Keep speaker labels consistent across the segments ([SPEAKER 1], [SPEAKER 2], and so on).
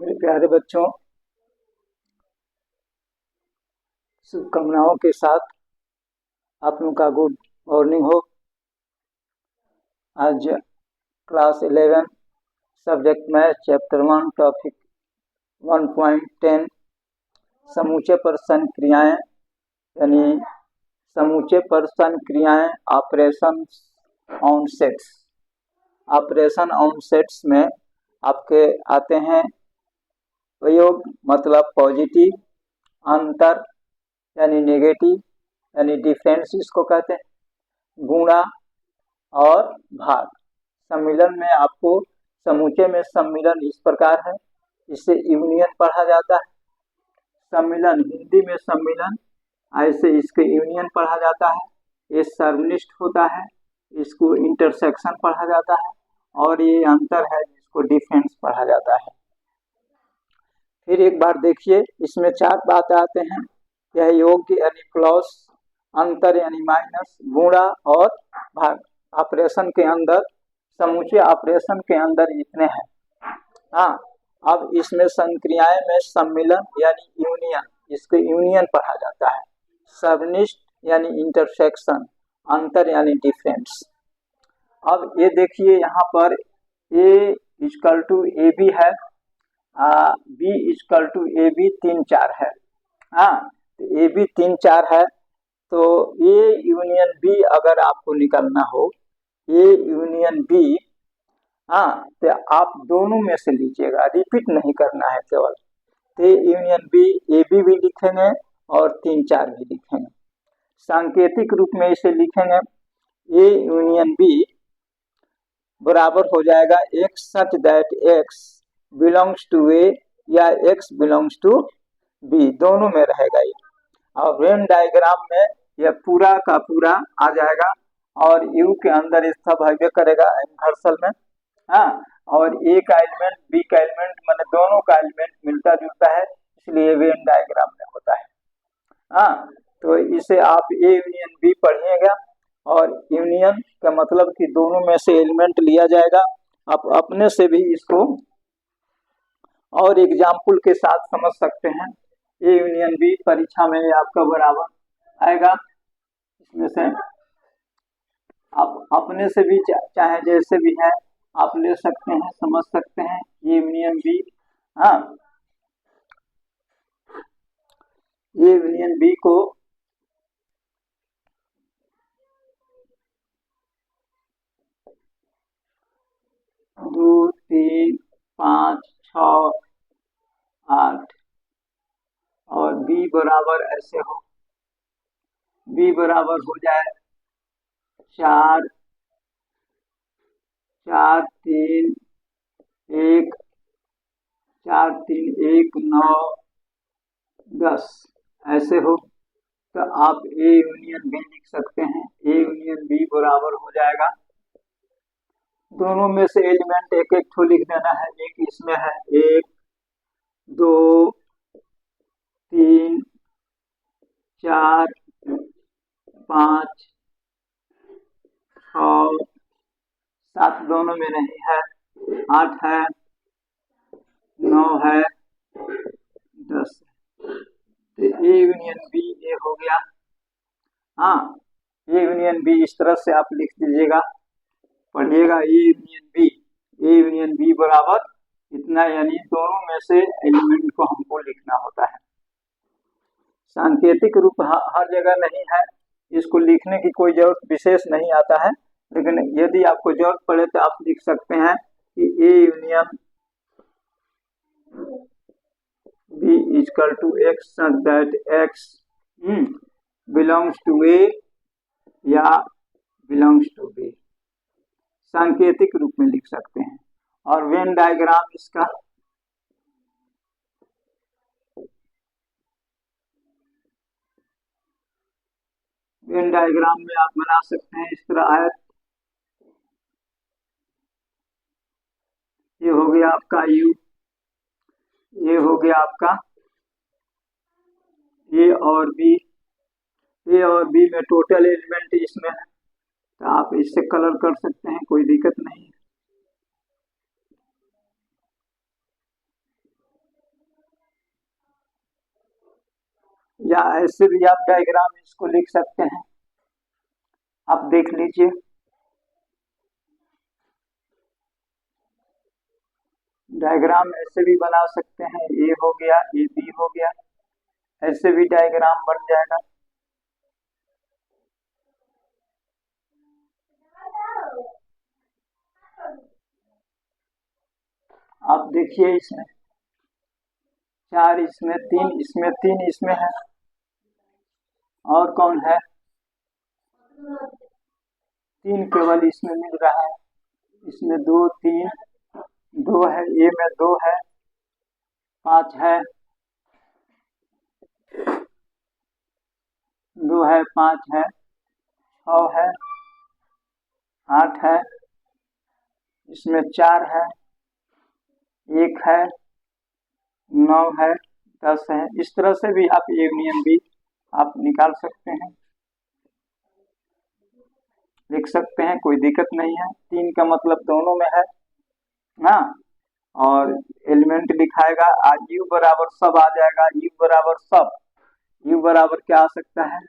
[SPEAKER 1] मेरे प्यारे बच्चों, शुभकामनाओं के साथ आप लोगों का गुड मॉर्निंग हो। आज class 11 subject math chapter 1 topic 1.10 समूचे प्रश्न क्रियाएं यानी समूचे प्रश्न क्रियाएं operation on sets. Operation on sets में आपके आते हैं प्रयोग मतलब पॉजिटिव, अंतर यानी नेगेटिव यानी डिफरेंस इसको कहते हैं, गुणा और भाग। सम्मिलन में आपको समूचे में सम्मिलन इस प्रकार है, इसे यूनियन पढ़ा जाता है। सम्मिलन हिंदी में सम्मिलन, ऐसे इसके यूनियन पढ़ा जाता है। ये सर्वनिष्ठ होता है, इसको इंटरसेक्शन पढ़ा जाता है, और ये अंतर है जिसको डिफरेंस पढ़ा जाता है। फिर एक बार देखिए, इसमें 4 बातें आते हैं। यह योग्य यानी प्लस, अंतर यानी माइनस, गुणा और भाग। ऑपरेशन के अंदर, समूचे ऑपरेशन के अंदर इतने हैं। हाँ, अब इसमें संक्रियाएं में सम्मिलन यानी यूनियन, इसको यूनियन पढ़ा जाता है। सर्वनिष्ठ यानी इंटरसेक्शन, अंतर यानी डिफरेंस। अब ये देखिए, यहाँ पर A equal to A B है, B equal to A B 3 4 है। हाँ, तो ए बी 3 4 है, तो ए यूनियन बी अगर आपको निकालना हो, ए यूनियन बी, हाँ, तो आप दोनों में से लीजिएगा, रिपीट नहीं करना है केवल। तो यूनियन बी, ए बी भी लिखेंगे और 3 4 भी लिखेंगे। सांकेतिक रूप में इसे लिखेंगे, ए यूनियन बी बराबर हो जाएगा X such that X belongs to A या एक्स बिलोंग्स टू बी, दोनों में रहेगा ये। और वेन डायग्राम में यह पूरा का पूरा आ जाएगा और यू के अंदर स्थभाव्य करेगा घर्षण में। हाँ, और ए का एलिमेंट बी का एलिमेंट माने दोनों का एलिमेंट मिलता जुलता है, इसलिए वेन डायग्राम में होता है। हाँ, तो इसे आप ए यूनियन बी पढ़िएगा, और यूनियन का मतलब कि दोनों में से एलिमेंट लिया जाएगा। आप अपने से भी इसको और एग्जाम्पल के साथ समझ सकते हैं। ए यूनियन बी परीक्षा में आपका बराबर आएगा। इसमें से आप अपने से भी चाहे जैसे भी है आप ले सकते हैं, समझ सकते हैं। ए यूनियन बी, हाँ, ए यूनियन बी को दो, 3, 5, 6, 8 और बी बराबर ऐसे हो, बी बराबर हो जाए 4 4 3 1 4 3 1 9 10 ऐसे हो, तो आप ए यूनियन बी लिख सकते हैं। ए यूनियन बी बराबर हो जाएगा, दोनों में से एलिमेंट एक एक ठो लिख देना है। एक इसमें है 1 2 3 4 5 6 7 दोनों में नहीं है, 8 है, 9 है, 10 है। तो ए यूनियन बी ये हो गया। हाँ, ए यूनियन बी इस तरह से आप लिख दीजिएगा, पढ़िएगा। A union B, A union B बराबर इतना, यानी दोनों में से एलिमेंट को हमको लिखना होता है। सांकेतिक रूप हर जगह नहीं है, इसको लिखने की कोई जरूरत विशेष नहीं आता है, लेकिन यदि आपको जरूरत पड़े तो आप लिख सकते हैं कि A union B equal to X such that X belongs to A या बिलोंग्स टू बी, सांकेतिक रूप में लिख सकते हैं। और वेन डायग्राम इसका, वेन डायग्राम में आप बना सकते हैं इस तरह आयत। ये हो गया आपका यू, ये हो गया आपका ए और बी, ए और बी में टोटल एलिमेंट इसमें है, तो आप इससे कलर कर सकते हैं, कोई दिक्कत नहीं है। या ऐसे भी आप डायग्राम इसको लिख सकते हैं। आप देख लीजिए, डायग्राम ऐसे भी बना सकते हैं, ए हो गया, ए बी हो गया, ऐसे भी डायग्राम बन जाएगा। आप देखिए, इसमें 4, इसमें 3, इसमें 3, इसमें है, और कौन है? 3 केवल इसमें मिल रहा है, इसमें 2, 3, 2 है, ए में 2 है, 5 है, 2 है, 5 है, 6 है, 8 है, इसमें 4 है, 1 है, 9 है, 10 है। इस तरह से भी आप ए यूनियन बी आप निकाल सकते हैं, लिख सकते हैं, कोई दिक्कत नहीं है। 3 का मतलब दोनों में है ना, और एलिमेंट दिखाएगा, आज यू बराबर सब आ जाएगा, यू बराबर सब। यू बराबर क्या आ सकता है?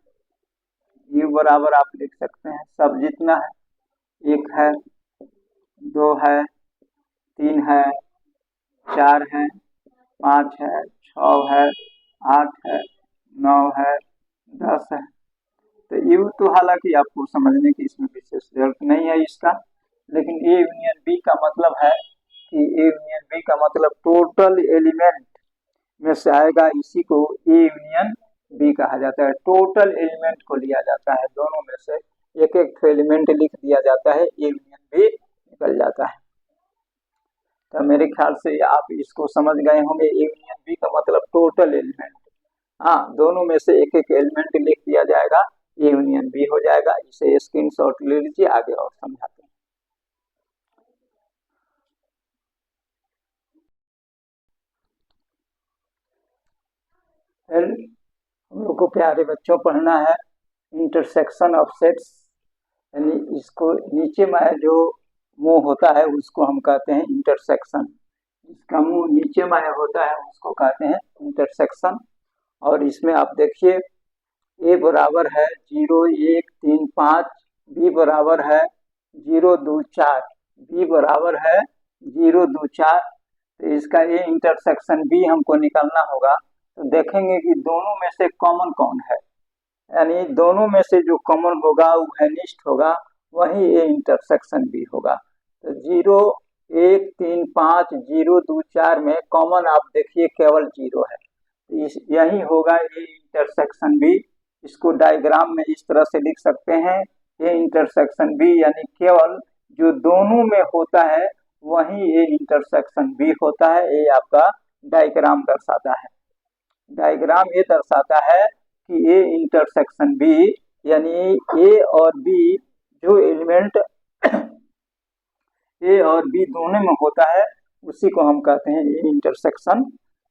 [SPEAKER 1] यू बराबर आप लिख सकते हैं सब जितना है, 1 है, 2 है, 3 है, 4 है, 5 है, 6 है, 8 है, 9 है, 10 है। तो यू तो हालांकि आपको समझने की इसमें विशेष जरूरत नहीं है इसका, लेकिन ए यूनियन बी का मतलब है कि ए यूनियन बी का मतलब टोटल एलिमेंट में से आएगा, इसी को ए यूनियन बी कहा जाता है। टोटल एलिमेंट को लिया जाता है, दोनों में से एक एक एलिमेंट लिख दिया जाता है, ए यूनियन बी निकल जाता है। तो मेरे ख्याल से आप इसको समझ गए होंगे, ए यूनियन बी का मतलब टोटल एलिमेंट। हाँ, दोनों में से एक एक एलिमेंट लिख दिया जाएगा, ए यूनियन बी हो जाएगा। इसे स्क्रीनशॉट ले लीजिए, आगे और समझाते हैं। हम लोग को प्यारे बच्चों पढ़ना है इंटरसेक्शन ऑफ सेट्स, यानी इसको नीचे में जो मुंह होता है उसको हम कहते हैं इंटरसेक्शन। इसका मुंह नीचे में होता है उसको कहते हैं इंटरसेक्शन। और इसमें आप देखिए, ए बराबर है 0, 1, 3, 5, बी बराबर है 0, 2, 4, बी बराबर है 0, 2, 4। तो इसका ए इंटरसेक्शन बी हमको निकालना होगा। तो देखेंगे कि दोनों में से कॉमन कौन है, यानी दोनों में से जो कॉमन होगा वो घनिष्ठ होगा, वही ए इंटरसेक्शन बी होगा। तो 0, 1, 3, 5, 0, 2, 4 में कॉमन आप देखिए केवल 0 है, यही होगा ए इंटरसेक्शन बी। इसको डायग्राम में इस तरह से लिख सकते हैं, ए इंटरसेक्शन बी यानी केवल जो दोनों में होता है वही ए इंटरसेक्शन बी होता है। ये आपका डायग्राम दर्शाता है। डायग्राम ये दर्शाता है कि ए इंटरसेक्शन बी यानी ए और बी जो एलिमेंट ए और बी दोनों में होता है उसी को हम कहते हैं ए इंटरसेक्शन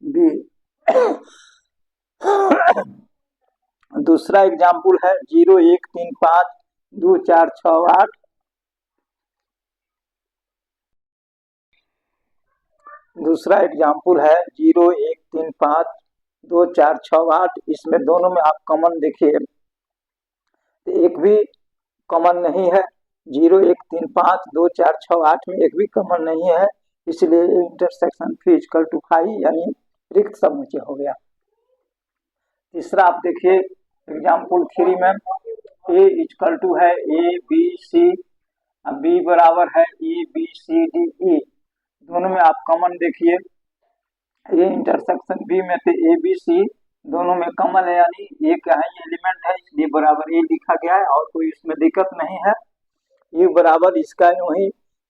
[SPEAKER 1] बी। दूसरा एग्जाम्पल है 0, 1, 3, 5, 2, 4, 6, 8। दूसरा एग्जाम्पल है 0, 1, 3, 5, 2, 4, 6, 8। इसमें दोनों में आप कॉमन देखिए तो एक भी कॉमन नहीं है। 0, 1, 3, 5, 2, 4, 6, 8 में एक भी कॉमन नहीं है, इसलिए इंटरसेक्शन 3 यानी रिक्त समुच्चय हो गया। तीसरा आप देखिए एग्जाम्पल 3 में ए इक्वल टू है ए बी सी, बी बराबर है A B C D E. दोनों में आप कॉमन देखिए, ए इंटरसेक्शन बी में से ए बी सी दोनों में कॉमन है, यानी ये क्या है, ये एलिमेंट है इसलिए बराबर ए लिखा गया है और कोई इसमें दिक्कत नहीं है। ये बराबर इसका वही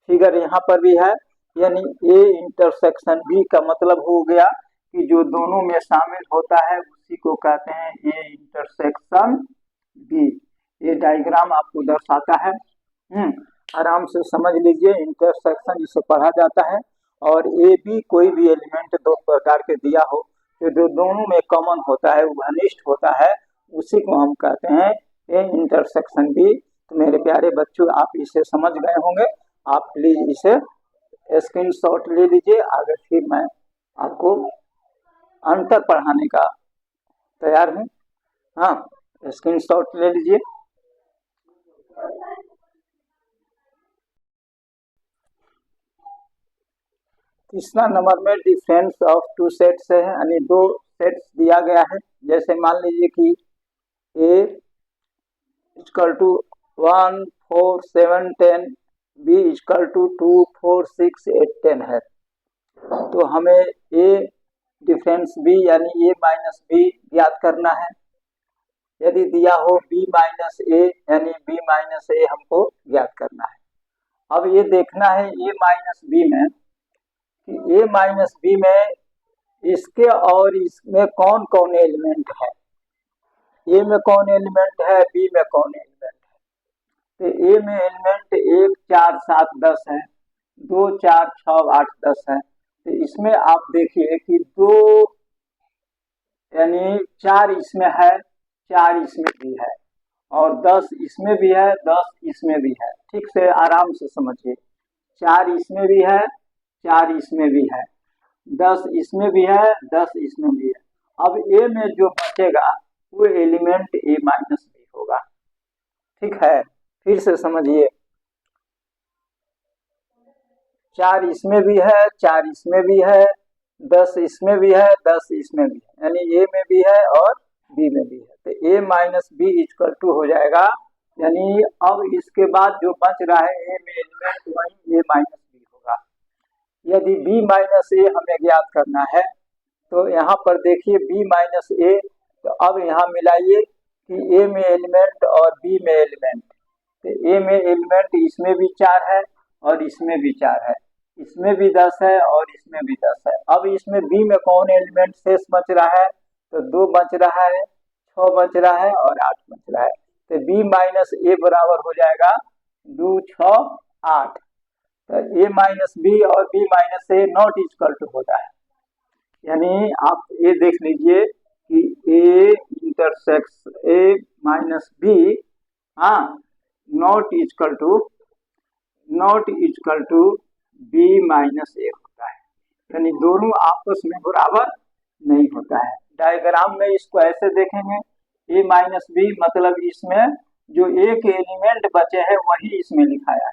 [SPEAKER 1] फिगर यहाँ पर भी है, यानी ए इंटरसेक्शन बी का मतलब हो गया कि जो दोनों में शामिल होता है उसी को कहते हैं ए इंटरसेक्शन बी। ये डायग्राम आपको दर्शाता है। आराम से समझ लीजिए, इंटरसेक्शन जिसे पढ़ा जाता है और ए बी कोई भी एलिमेंट दो प्रकार के दिया हो तो जो दोनों में कॉमन होता है वो घनिष्ठ होता है, उसी को हम कहते हैं ए इंटरसेक्शन बी। तो मेरे प्यारे बच्चों, आप इसे समझ गए होंगे। आप प्लीज इसे स्क्रीनशॉट ले लीजिए, आगे फिर मैं आपको अंतर पढ़ाने का तैयार हूँ। हाँ, स्क्रीनशॉट ले लीजिए। तीसरा नंबर में डिफरेंस ऑफ टू सेट्स है, यानी दो सेट्स दिया गया है। जैसे मान लीजिए कि A equal to 1 4 7 10, B equal to 2 4 6 8 10 है। तो हमें ए डिफरेंस बी यानी ए माइनस बी ज्ञात करना है। यदि दिया हो बी माइनस ए यानी बी माइनस ए हमको ज्ञात करना है। अब ये देखना है ए माइनस बी में कि ए माइनस बी में इसके और इसमें कौन कौन एलिमेंट है। ए में कौन एलिमेंट है, बी में कौन एलिमेंट है। तो ए में एलिमेंट 1 4 7 10 है, 2 4 6 8 10 है। तो इसमें आप देखिए कि 2 यानी 4 इसमें है, 4 इसमें भी है, और 10 इसमें भी है, 10 इसमें भी है। ठीक से आराम से समझिए, 4 इसमें भी है, 4 इसमें भी है, 10 इसमें भी है, 10 इसमें भी है। अब ए में जो बचेगा वो एलिमेंट ए माइनस बी होगा। ठीक है, फिर से समझिए, 4 इसमें भी है, 4 इसमें भी है, 10 इसमें भी है, 10 इसमें भी है, यानी ए में भी है और बी में भी है। तो A minus B equal to हो जाएगा, यानी अब इसके बाद जो बच रहा है ए में एलिमेंट वही ए माइनस बी होगा। यदि बी माइनस ए हमें ज्ञात करना है तो यहाँ पर देखिए बी माइनस ए, तो अब यहाँ मिलाइए कि ए में एलिमेंट और बी में एलिमेंट। तो ए में एलिमेंट इसमें भी 4 है और इसमें भी 4 है, इसमें भी 10 है और इसमें भी 10 है। अब इसमें बी में कौन एलिमेंट शेष बच रहा है, तो 2 बच रहा है, 6 बच रहा है और 8 बच रहा है। तो बी माइनस ए बराबर हो जाएगा 2 6 8। तो ए माइनस बी और B minus A not equal to होता है, यानी आप ये देख लीजिए कि A intersects A minus B, हाँ, not equal to B minus A होता है, यानी दोनों आपस में बराबर नहीं होता है। डायग्राम में इसको ऐसे देखेंगे, ए माइनस बी मतलब इसमें जो ए के एलिमेंट बचे हैं वही इसमें लिखाया है,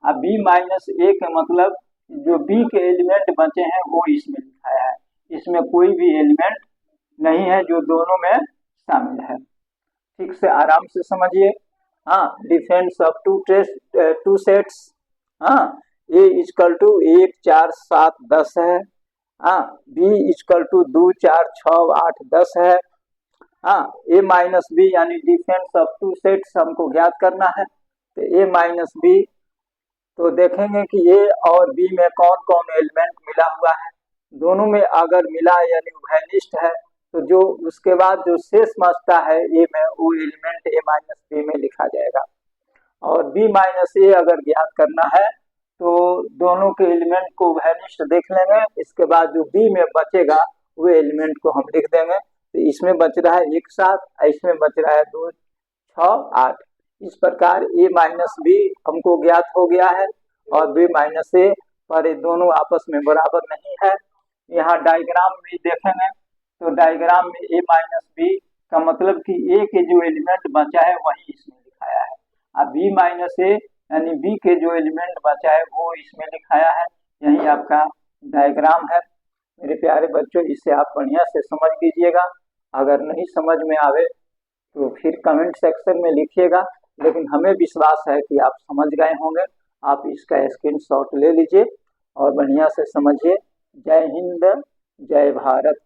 [SPEAKER 1] अब बी माइनस ए का मतलब जो बी के एलिमेंट बचे हैं वो इसमें लिखाया है। इसमें कोई भी एलिमेंट नहीं है जो दोनों में शामिल है। ठीक से आराम से समझिए। हाँ, डिफरेंस ऑफ टू सेट्स, हाँ, ए इक्वल टू 1 4 7 10 है, हाँ, बी इक्वल टू 2 4 6 8 10 है, हाँ, ए माइनस बी यानी डिफरेंस ऑफ टू सेट्स हमको ज्ञात करना है। तो ए माइनस बी, तो देखेंगे कि ए और बी में कौन कौन एलिमेंट मिला हुआ है। दोनों में अगर मिला यानी उभयनिष्ठ है तो जो उसके बाद जो शेष बचता है ए में वो एलिमेंट ए माइनस बी में लिखा जाएगा। और बी माइनस ए अगर ज्ञात करना है तो दोनों के एलिमेंट को उभयनिष्ठ देख लेंगे, इसके बाद जो बी में बचेगा वो एलिमेंट को हम लिख देंगे। तो इसमें बच रहा है 1 7, इसमें बच रहा है 2 6 8। इस प्रकार ए माइनस बी हमको ज्ञात हो गया है और बी माइनस ए, पर ये दोनों आपस में बराबर नहीं है। यहाँ डायग्राम में देखेंगे तो डायग्राम में ए माइनस बी का मतलब कि ए के जो एलिमेंट बचा है वही इसमें लिखाया है, अब बी माइनस ए यानी बी के जो एलिमेंट बचा है वो इसमें लिखाया है। यही आपका डायग्राम है। मेरे प्यारे बच्चों, इसे आप बढ़िया से समझ लीजिएगा। अगर नहीं समझ में आवे तो फिर कमेंट सेक्शन में लिखिएगा, लेकिन हमें विश्वास है कि आप समझ गए होंगे। आप इसका स्क्रीनशॉट ले लीजिए और बढ़िया से समझिए। जय हिंद, जय भारत।